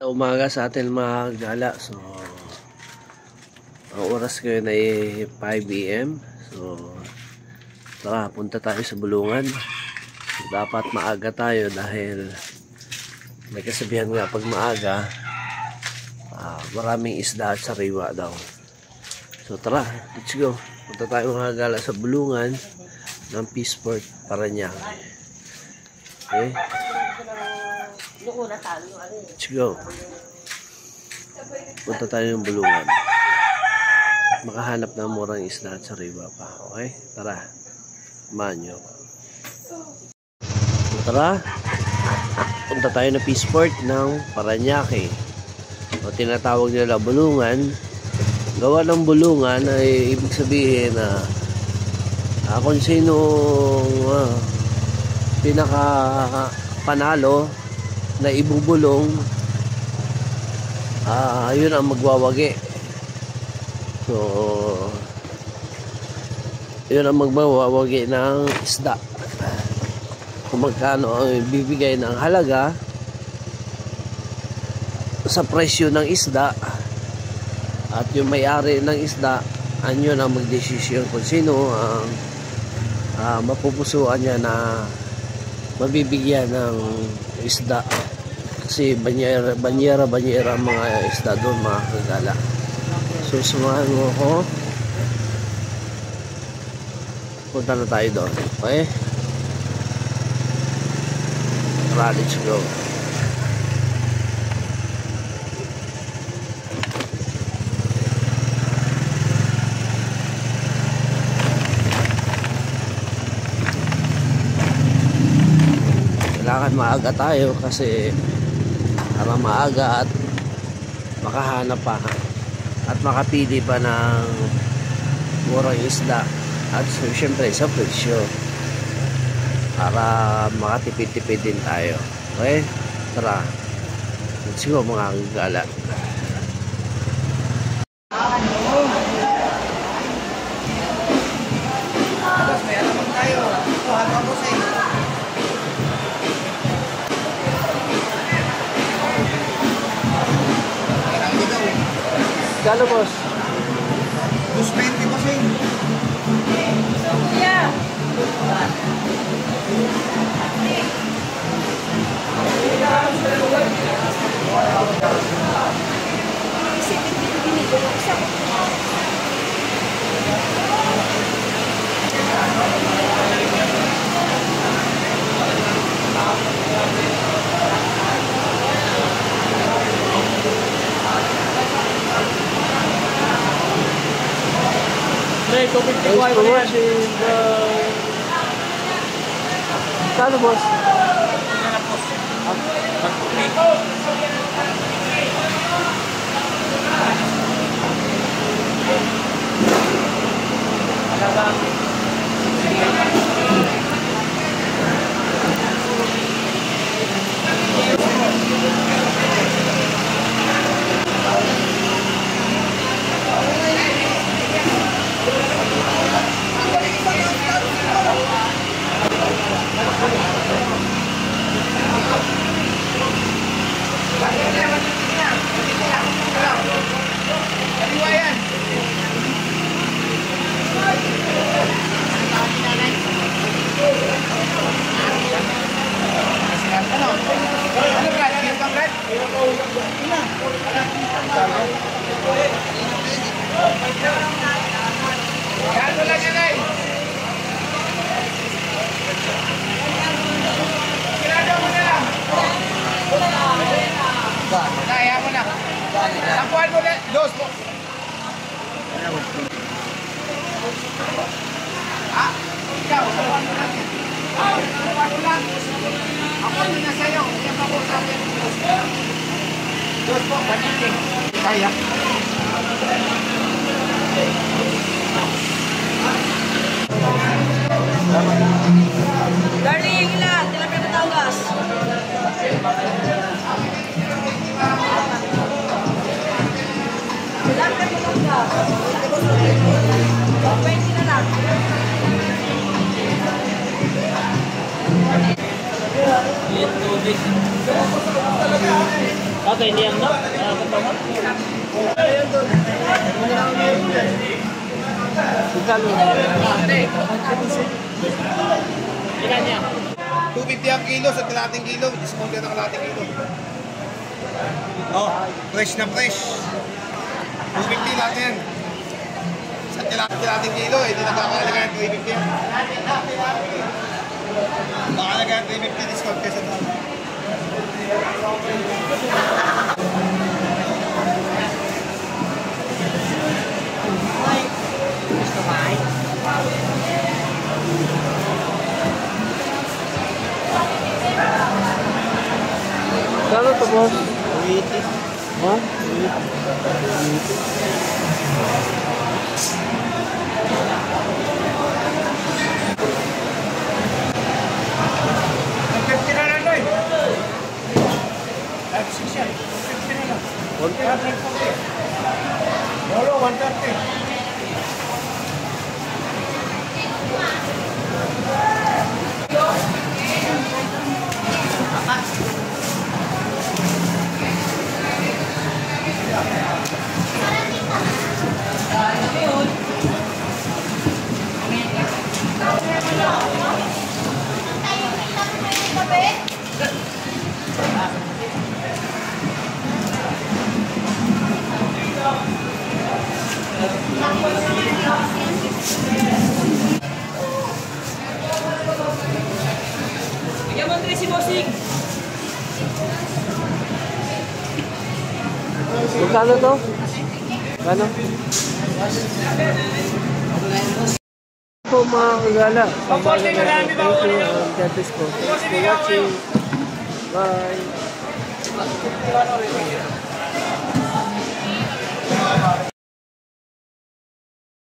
Umaga sa atin mga gala. So ang oras ngayon ay 5 AM. So tara, punta tayo sa bulungan. So, dapat maaga tayo dahil may kasabihan nga pag maaga maraming isda at sariwa daw. So tara, let's go. Punta tayo mga gala sa bulungan ng Peaceport, Parañaque. Okay, let's go. Punta tayo ng bulungan. Makahanap ng murang isda at sariwa pa. Okay? Tara. Samahan nyo. Tara. Punta tayo ng Peaceport ng Parañaque. O tinatawag nila bulungan. Gawa ng bulungan ay ibig sabihin na kung sinong pinaka panalo na ibubulong, yun ang magwawagi. So yun ang magwawagi ng isda. Kung magkano ang bibigay ng halaga sa presyo ng isda, at yung may-ari ng isda yun ang magdesisyon kung sino ang mapupusuan niya na mabibigyan ng isda. Kasi banyera ang mga isda doon mga kagala. So sumahan mo ako, punta na tayo doon. Okay, let's go. Kailangan maaga tayo kasi para maaga at makahanap pa at makapili pa ng murang isda at syempre sa presyo para makatipid-tipid din tayo. Okay? Tara, let's go mga kagala. Galo boss? 220 boss eh. Yeah. Thanks for watching. Kano boss? Kaya mo na. Sampuan mo na. Dos po. Ikaw. Sampuan mo lang. Sampuan mo lang. Ako yun na sa'yo. Yan pa po sa akin. Dos po. Panitin. Kaya. Darling, ilan? Tilapia na tawas. Tilapia na tawas. 20 na lang. Ito, Okay, hindi ang no? Pagpapag? Ilan niya? 250 ang kilo sa kalating kilo. Discount yan ang kalating kilo. Oh, fresh na fresh. 250 lahat yan. Sa kalating kilo, hindi na makakalaga ng 350 yan. Makakalaga ng 350 discount kesa doon. Gusto kain? Kano to, boss? 280. Ha? 150 na lang, Noy. 5-6 yan. 150 na lang. 140. Lolo, 130. Bigyan mo ang si Bossing. Magkano to? Kano? Po mga kagala. Pag-posting na lang, di ba? Thank you. God bless po. Thanks for watching. Bye.